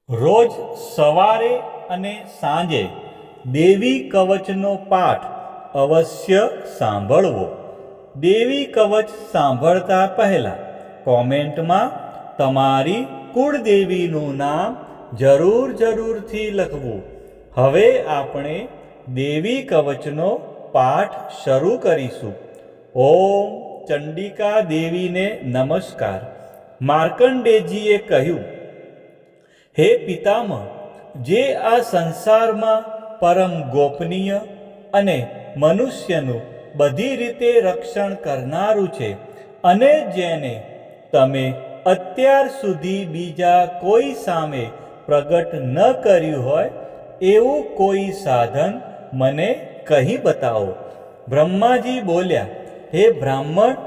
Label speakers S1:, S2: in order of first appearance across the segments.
S1: રોજ સવારે અને સાંજે દેવી કવચનો પાઠ અવશ્ય સાંભળવો. દેવી કવચ સાંભળતા પહેલાં કોમેન્ટમાં તમારી કુળદેવીનું નામ જરૂરથી લખવું. હવે આપણે દેવી કવચનો પાઠ શરૂ કરીશું. ઓમ ચંડિકા દેવીને નમસ્કાર. માર્કંડેયજીએ કહ્યું, હે પિતામહ, જે આ સંસારમાં પરમ ગોપનીય અને મનુષ્યનું બધી રીતે રક્ષણ કરનારું છે અને જેને તમે અત્યાર સુધી બીજા કોઈ સામે પ્રગટ ન કર્યું હોય એવું કોઈ સાધન મને કહી બતાવો. બ્રહ્માજી બોલ્યા, હે બ્રાહ્મણ,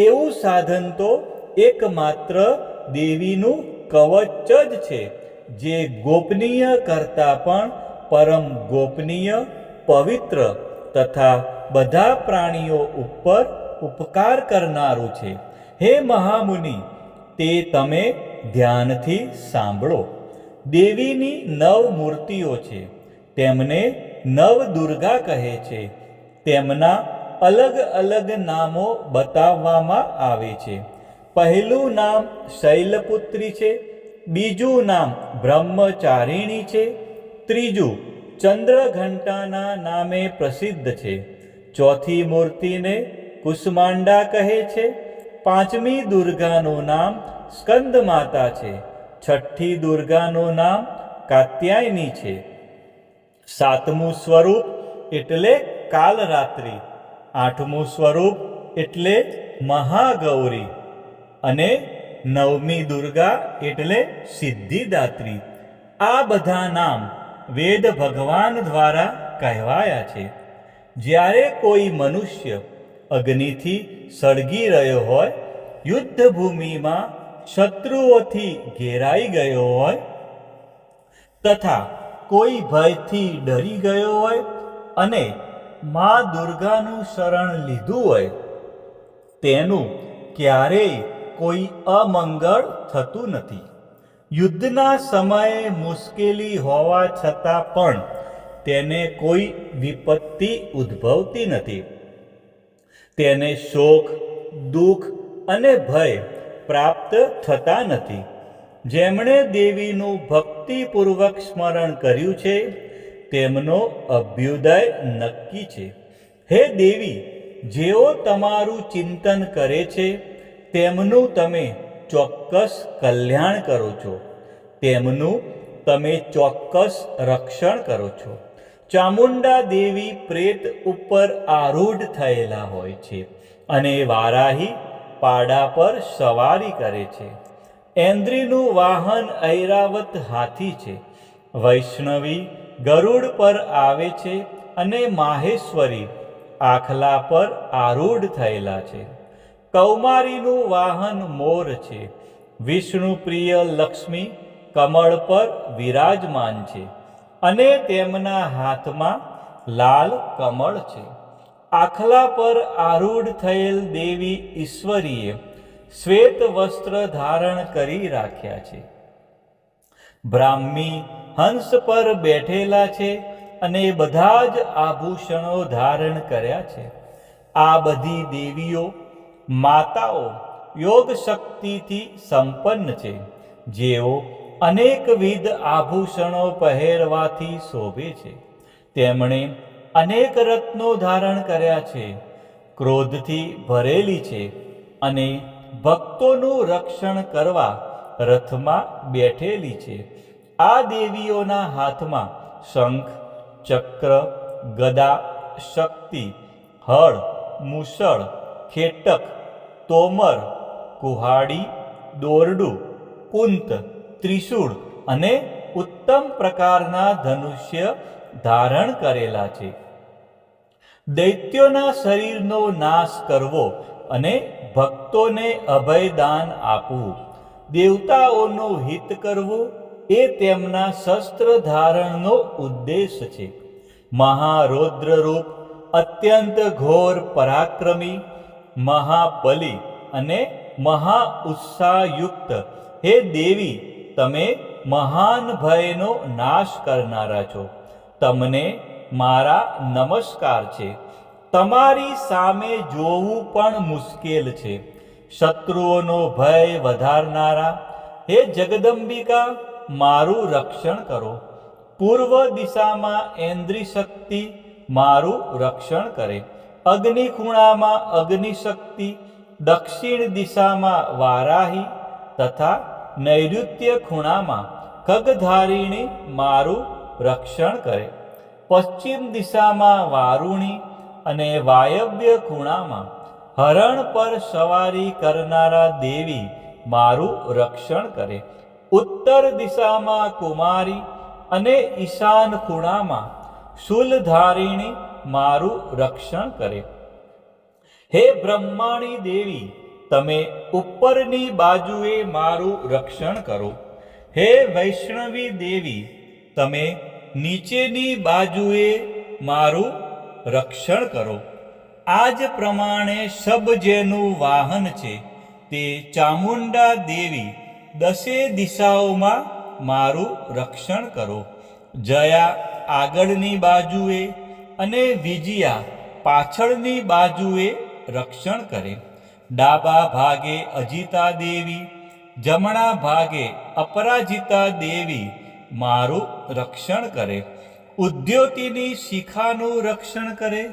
S1: એવું સાધન તો એકમાત્ર દેવીનું કવચ જ છે, જે ગોપનીય કરતાં પણ પરમ ગોપનીય, પવિત્ર તથા બધા પ્રાણીઓ ઉપર ઉપકાર કરનારું છે. હે મહામુનિ, તે તમે ધ્યાનથી સાંભળો. દેવીની 9 મૂર્તિઓ છે. તેમને નવદુર્ગા કહે છે. તેમના અલગ અલગ નામો બતાવવામાં આવે છે. પહેલું નામ શૈલપુત્રી છે, બીજું નામ બ્રહ્મચારિણી છે, ત્રીજું ચંદ્રઘંટાના નામે પ્રસિદ્ધ છે, ચોથી મૂર્તિને કુષ્માંડા કહે છે, પાંચમી દુર્ગાનું નામ સ્કંદમાતા છે, છઠ્ઠી દુર્ગાનું નામ કાત્યાયની છે, સાતમું સ્વરૂપ એટલે કાલરાત્રિ, આઠમું સ્વરૂપ એટલે મહાગૌરી અને નવમી દુર્ગા એટલે સિદ્ધિદાત્રી. આ બધા નામ વેદ ભગવાન દ્વારા કહેવાયા છે. જ્યારે કોઈ મનુષ્ય અગ્નિથી સળગી રહ્યો હોય, યુદ્ધભૂમિમાં શત્રુઓથી ઘેરાઈ ગયો હોય તથા કોઈ ભયથી ડરી ગયો હોય અને મા દુર્ગાનું શરણ લીધું હોય, તેનું ક્યારેય કોઈ અમંગળ થતું નથી. યુદ્ધના સમયે મુશ્કેલી હોવા છતાં પણ તેને કોઈ વિપત્તિ ઉદ્ભવતી નથી. તેને શોક, દુઃખ અને ભય પ્રાપ્ત થતા નથી. જેમણે દેવીનું ભક્તિપૂર્વક સ્મરણ કર્યું છે તેમનો અભ્યુદય નક્કી છે. હે દેવી, જેઓ તમારું ચિંતન કરે છે તેમનું તમે ચોક્કસ કલ્યાણ કરો છો, તેમનું તમે ચોક્કસ રક્ષણ કરો છો. ચામુંડા દેવી પ્રેત ઉપર આરૂઢ થયેલા હોય છે અને વારાહી પાડા પર સવારી કરે છે. ઐન્દ્રીનું વાહન ઐરાવત હાથી છે. વૈષ્ણવી ગરુડ પર આવે છે અને માહેશ્વરી આખલા પર આરૂઢ થયેલા છે. કૌમારીનું વાહન મોર છે. વિષ્ણુ પ્રિય લક્ષ્મી કમળ પર વિરાજમાન છે અને તેમના હાથમાં લાલ કમળ છે. આખલા પર આરૂઢ થયેલ દેવી ઈશ્વરીએ શ્વેત વસ્ત્ર ધારણ કરી રાખ્યા છે. બ્રાહ્મી હંસ પર બેઠેલા છે અને બધા જ આભૂષણો ધારણ કર્યા છે. આ બધી દેવીઓ માતાઓ યોગ શક્તિથી સંપન્ન છે, જેઓ અનેકવિધ આભૂષણો પહેરવાથી શોભે છે. તેમણે અનેક રત્નો ધારણ કર્યા છે, ક્રોધથી ભરેલી છે અને ભક્તોનું રક્ષણ કરવા રથમાં બેઠેલી છે. આ દેવીઓના હાથમાં શંખ, ચક્ર, ગદા, શક્તિ, હળ, મૂષળ, ખેટક, તોમર, કુહાડી, દોરડું, કુંત, ત્રિશૂળ અને ઉત્તમ પ્રકારના ધનુષ્ય ધારણ કરેલા છે. દૈત્યોના શરીરનો નાશ કરવો અને ભક્તોને અભયદાન આપવું, દેવતાઓનું હિત કરવું એ તેમના શસ્ત્ર ધારણનો ઉદ્દેશ છે. મહારૌદ્ર રૂપ, અત્યંત ઘોર પરાક્રમી, મહાબલી અને મહા ઉત્સાહયુક્ત હે દેવી, તમે મહાન ભયનો નાશ કરનારા છો. તમને મારા નમસ્કાર છે. તમારી સામે જોવું પણ મુશ્કેલ છે. શત્રુઓનો ભય વધારનારા હે જગદંબિકા, મારું રક્ષણ કરો. પૂર્વ દિશામાં ઐન્દ્રી શક્તિ મારું રક્ષણ કરે. અગ્નિ ખૂણામાં અગ્નિ શક્તિ, દક્ષિણ દિશામાં વારાહી તથા નૈઋત્ય ખૂણામાં ખગધારિણી મારું રક્ષણ કરે. પશ્ચિમ દિશામાં વારુણી અને વાયવ્ય ખૂણામાં હરણ પર સવારી કરનારા દેવી મારું રક્ષણ કરે. ઉત્તર દિશામાં કુમારી અને ઈશાન ખૂણામાં શૂલધારિણી મારું રક્ષણ કરે. હે બ્રહ્માણી દેવી, તમે ઉપરની બાજુએ મારું રક્ષણ કરો. હે વૈષ્ણવી દેવી, તમે નીચેની બાજુએ મારું રક્ષણ કરો. આજ પ્રમાણે શબ જેનું વાહન છે તે ચામુંડા દેવી દસે દિશાઓમાં મારું રક્ષણ કરો. જયા આગળની બાજુએ અને વિજયા પાછળની બાજુએ રક્ષણ કરે. ડાબા ભાગે અજિતા દેવી, જમણા ભાગે અપરાજિતા દેવી મારું રક્ષણ કરે. ઉદ્યોતિની શિખાનું રક્ષણ કરે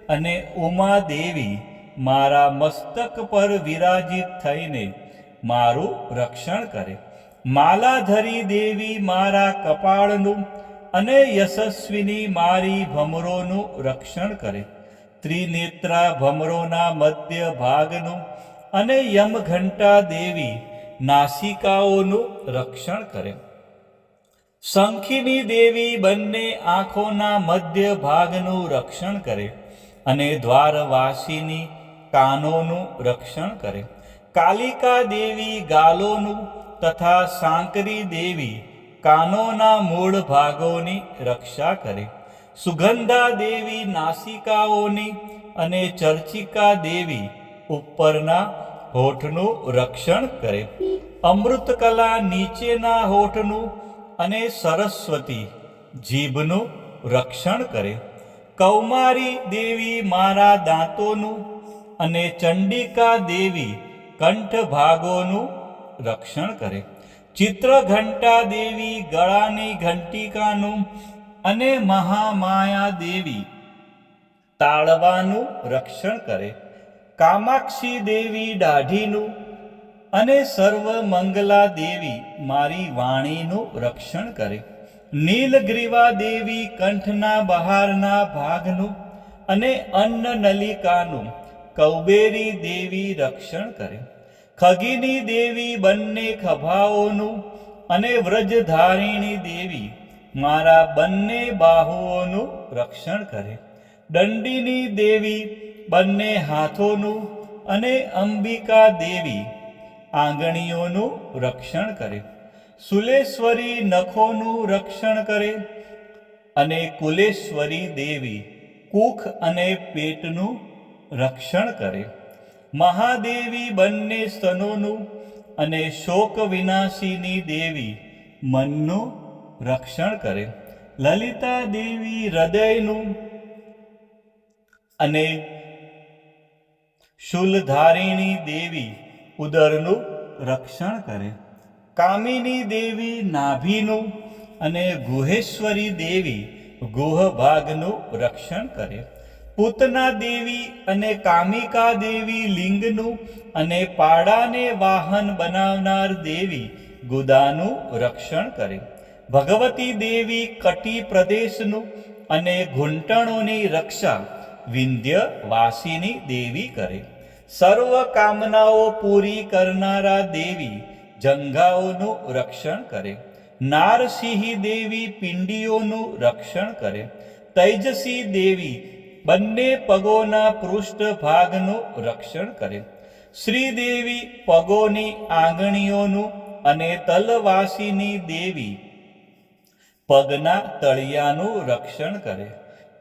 S1: અને ઉમા દેવી મારા મસ્તક પર વિરાજિત થઈને મારું રક્ષણ કરે. માલાધરી દેવી મારા કપાળનું અને યશસ્વિની મારી ભમરોનું રક્ષણ કરે. ત્રિનેત્રા ભમરોના મધ્ય ભાગનું અને યમઘંટા દેવી નાસિકાઓનું રક્ષણ કરે. શંખિની દેવી બંને આંખોના મધ્ય ભાગનું રક્ષણ કરે અને દ્વારવાસીની કાનોનું રક્ષણ કરે. કાલિકા દેવી ગાલોનું તથા સાંકરી દેવી કાનોના મૂળ ભાગોની રક્ષા કરે. સુગંધા દેવી નાસિકાઓની અને ચર્ચિકા દેવી ઉપરના હોઠનું રક્ષણ કરે. અમૃતકલા નીચેના હોઠનું અને સરસ્વતી જીભનું રક્ષણ કરે. કૌમારી દેવી મારા દાંતોનું અને ચંડિકા દેવી કંઠ ભાગોનું રક્ષણ કરે. ચિત્રઘંટા દેવી ગળાની ઘંટિકાનું અને મહામાયા દેવી તાળવાનું રક્ષણ કરે. કામાક્ષી દેવી દાઢીનું અને સર્વમંગલા દેવી મારી વાણીનું રક્ષણ કરે. નીલગ્રીવા દેવી કંઠના બહારના ભાગનું અને અન્ન નલિકાનું કૌબેરી દેવી રક્ષણ કરે. ખગીની દેવી બંને ખભાઓનું અને વ્રજધારિણી દેવી મારા બંને બાહુઓનું રક્ષણ કરે. દંડીની દેવી બંને હાથોનું અને અંબિકા દેવી આંગળીઓનું રક્ષણ કરે. સુલેશ્વરી નખોનું રક્ષણ કરે અને કુલેશ્વરી દેવી કુખ અને પેટનું રક્ષણ કરે. મહાદેવી બંને સ્તનોનું અને શોક વિનાશીની દેવી મનનું રક્ષણ કરે. લલિતા દેવી હૃદયનું અને શૂલધારિણી દેવી ઉદરનું રક્ષણ કરે. કામિની દેવી નાભીનું અને ગુહેશ્વરી દેવી ગુહ ભાગનું રક્ષણ કરે. પૂતના દેવી અને કામિકા દેવી લિંગનું અને પાડાને વાહન બનાવનાર દેવી ગુદાનું રક્ષણ કરે. ભગવતી દેવી કટી પ્રદેશનું અને ઘૂંટણોની રક્ષા વિંધ્યવાસીની દેવી કરે. સર્વ કામનાઓ પૂરી કરનારા દેવી જંઘાઓનું રક્ષણ કરે. નારસિંહી દેવી પિંડીઓનું રક્ષણ કરે. તૈજસી દેવી બંને પગોના પૃષ્ઠ ભાગનું રક્ષણ કરે. શ્રીદેવી પગોની આંગળીઓનું અને તલવાસીની દેવી પગના તળિયાનું રક્ષણ કરે.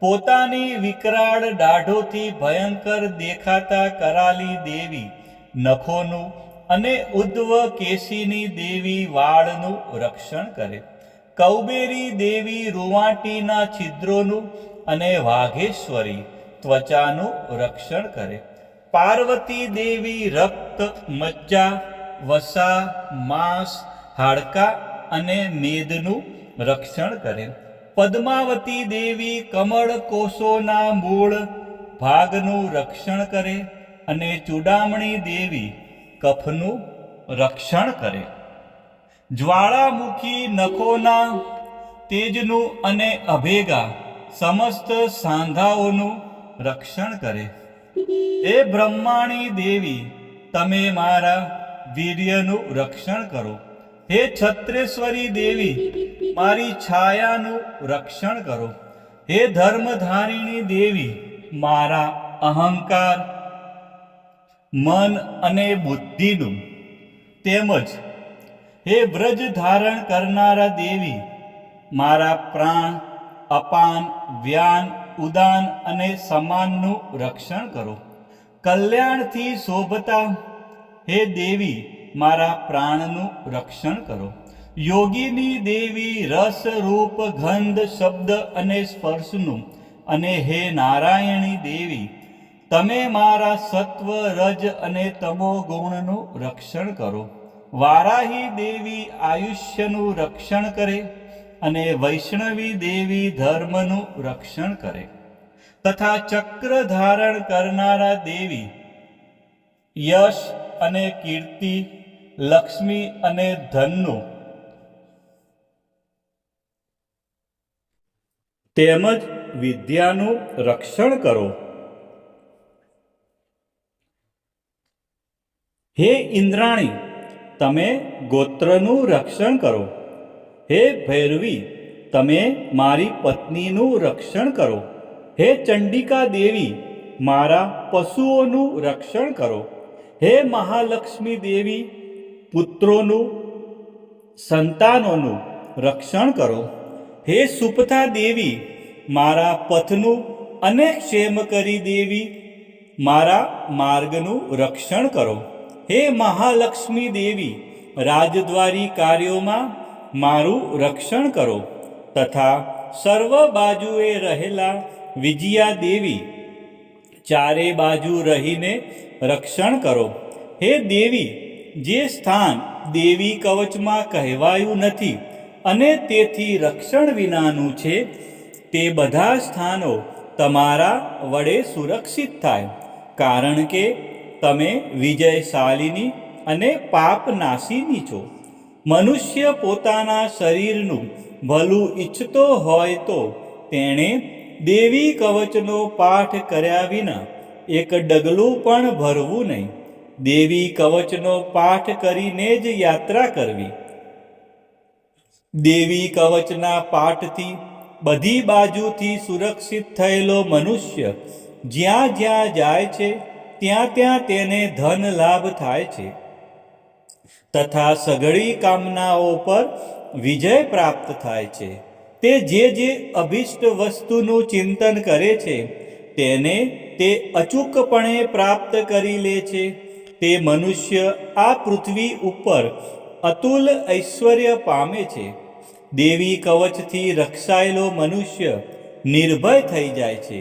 S1: પોતાની વિકરાળ દાઢોથી ભયંકર દેખાતા કરાલી દેવી નખોનું અને ઉદ્વ કેશીની દેવી વાળનું રક્ષણ કરે. કૌબેરી દેવી રૂંવાટીના છિદ્રોનું અને વાઘેશ્વરી ત્વચાનું રક્ષણ કરે. પાર્વતી દેવી રક્ત, મજ્જા, વસા, માંસ, હાડકાં અને મેદનું રક્ષણ કરે. પદ્માવતી દેવી કમળ કોષોના મૂળ ભાગનું રક્ષણ કરે અને ચૂડામણી દેવી કફનું રક્ષણ કરે. જ્વાળામુખી નખોના તેજનું અને અભેગા સમસ્ત સાંધાઓનું રક્ષણ કરે. એ બ્રહ્માણી દેવી, તમે મારા વીર્યનું રક્ષણ કરો. હે છત્રેશ્વરી દેવી, મારી છાયાનું રક્ષણ કરો. હે ધર્મધારિણી દેવી, મારા અહંકાર, મન અને બુદ્ધિનું તેમજ હે વ્રજ ધારણ કરનારા દેવી, મારા પ્રાણ, અપાન, વ્યાન, ઉદાન અને સમાનનું રક્ષણ કરો. કલ્યાણથી શોભતા હે દેવી, મારા પ્રાણનું રક્ષણ કરો. યોગીની દેવી, રસ, રૂપ, ગંધ, શબ્દ અને સ્પર્શનું અને હે નારાયણી દેવી, તમે મારા સત્વ, રજ અને તમો ગુણનું રક્ષણ કરો. વારાહી દેવી આયુષ્યનું રક્ષણ કરે અને વૈષ્ણવી દેવી ધર્મનું રક્ષણ કરે. તથા ચક્ર ધારણ કરનારા દેવી, યશ અને કીર્તિ, લક્ષ્મી અને ધનનું તેમજ વિદ્યાનું રક્ષણ કરો. હે ઇન્દ્રાણી, તમે ગોત્રનું રક્ષણ કરો. હે ભૈરવી, તમે મારી પત્નીનું રક્ષણ કરો. હે ચંડિકા દેવી, મારા પશુઓનું રક્ષણ કરો. હે મહાલક્ષ્મી દેવી, પુત્રોનું, સંતાનોનું રક્ષણ કરો. હે સુપથા દેવી, મારા પથનું અને ક્ષેમકરી દેવી, મારા માર્ગનું રક્ષણ કરો. હે મહાલક્ષ્મી દેવી, રાજદ્વારી કાર્યોમાં મારું રક્ષણ કરો. તથા સર્વ બાજુએ રહેલા વિજયા દેવી, ચારે બાજુ રહીને રક્ષણ કરો. હે દેવી, જે સ્થાન દેવી કવચમાં કહેવાયું નથી અને તેથી રક્ષણ વિનાનું છે, તે બધા સ્થાનો તમારા વડે સુરક્ષિત થાય. કારણ કે તમે વિજયશાલિની અને પાપનાશીની છો. મનુષ્ય પોતાના શરીરનું ભલું ઈચ્છતો હોય તો તેણે દેવી કવચનો પાઠ કર્યા વિના એક ડગલું પણ ભરવું નહીં. દેવી કવચનો પાઠ કરીને જ યાત્રા કરવી. દેવી કવચના પાઠથી બધી બાજુથી સુરક્ષિત થયેલો મનુષ્ય જ્યાં જ્યાં જાય છે ત્યાં ત્યાં તેને ધન લાભ થાય છે તથા સઘળી કામનાઓ પર વિજય પ્રાપ્ત થાય છે. તે જે અભિષ્ટ વસ્તુનું ચિંતન કરે છે તેને તે અચૂકપણે પ્રાપ્ત કરી લે છે. તે મનુષ્ય આ પૃથ્વી ઉપર અતુલ ઐશ્વર્ય પામે છે. દેવી કવચથી રક્ષાયેલો મનુષ્ય નિર્ભય થઈ જાય છે.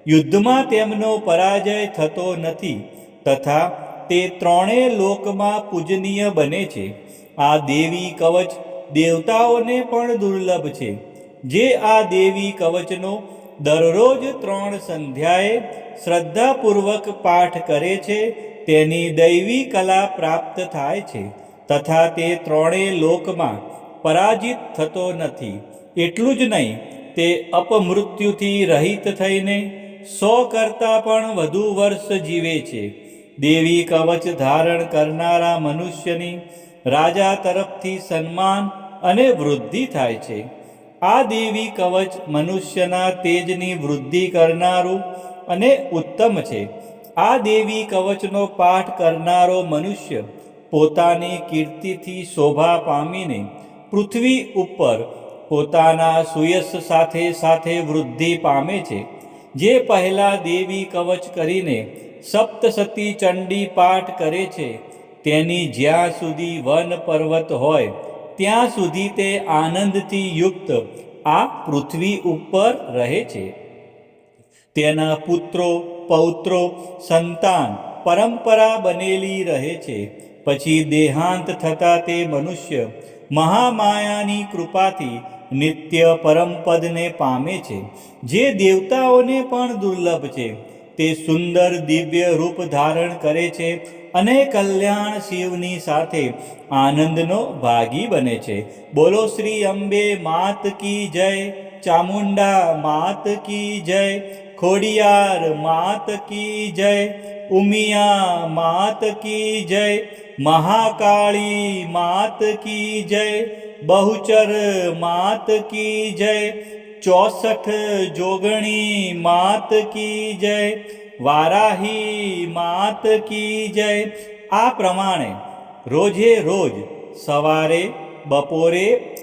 S1: યુદ્ધમાં તેમનો પરાજય થતો નથી તથા તે ત્રણેય લોકમાં પૂજનીય બને છે. આ દેવી કવચ દેવતાઓને પણ દુર્લભ છે. જે આ દેવી કવચનો દરરોજ 3 સંધ્યાએ શ્રદ્ધાપૂર્વક પાઠ કરે છે તેની દૈવી કલા પ્રાપ્ત થાય છે તથા તે ત્રણેય લોકમાં પરાજિત થતો નથી. એટલું જ નહીં, તે અપમૃત્યુથી રહિત થઈને 100 કરતાં પણ વધુ વર્ષ જીવે છે. દેવી કવચ ધારણ કરનારા મનુષ્યની રાજા તરફથી સન્માન અને વૃદ્ધિ થાય છે. આ દેવી કવચ મનુષ્યના તેજની વૃદ્ધિ કરનારું અને ઉત્તમ છે. આ દેવી કવચનો પાઠ કરનારો મનુષ્ય પોતાની કીર્તિથી શોભા પામીને પૃથ્વી ઉપર પોતાના સુયશ સાથે સાથે વૃદ્ધિ પામે છે. જે પહેલા દેવી કવચ કરીને સપ્તસતી ચંડી પાઠ કરે છે તેની જ્યાં સુધી વન પર્વત હોય ત્યાં સુધી તે આનંદથી યુક્ત આ પૃથ્વી ઉપર રહે છે. તેના પુત્રો પૌત્રો સંતાન પરંપરા બનેલી રહે છે. પછી દેહાંત થતાં તે મનુષ્ય મહામાયાની કૃપાથી નિત્ય પરમપદને પામે છે, જે દેવતાઓને પણ દુર્લભ છે. તે સુંદર દિવ્ય રૂપ ધારણ કરે છે અને કલ્યાણ શિવની સાથે આનંદનો ભાગી બને છે. બોલો શ્રી અંબે માત કી જય, ચામુંડા માત કી જય, ખોડિયાર માત કી જય, ઉમિયા માત કી જય, મહાકાળી માત કી જય, બહુચર માત કી જય, 64 જોગણી માત કી જય, વારાહી માત કી જય. આ પ્રમાણે રોજે રોજ સવારે, બપોરે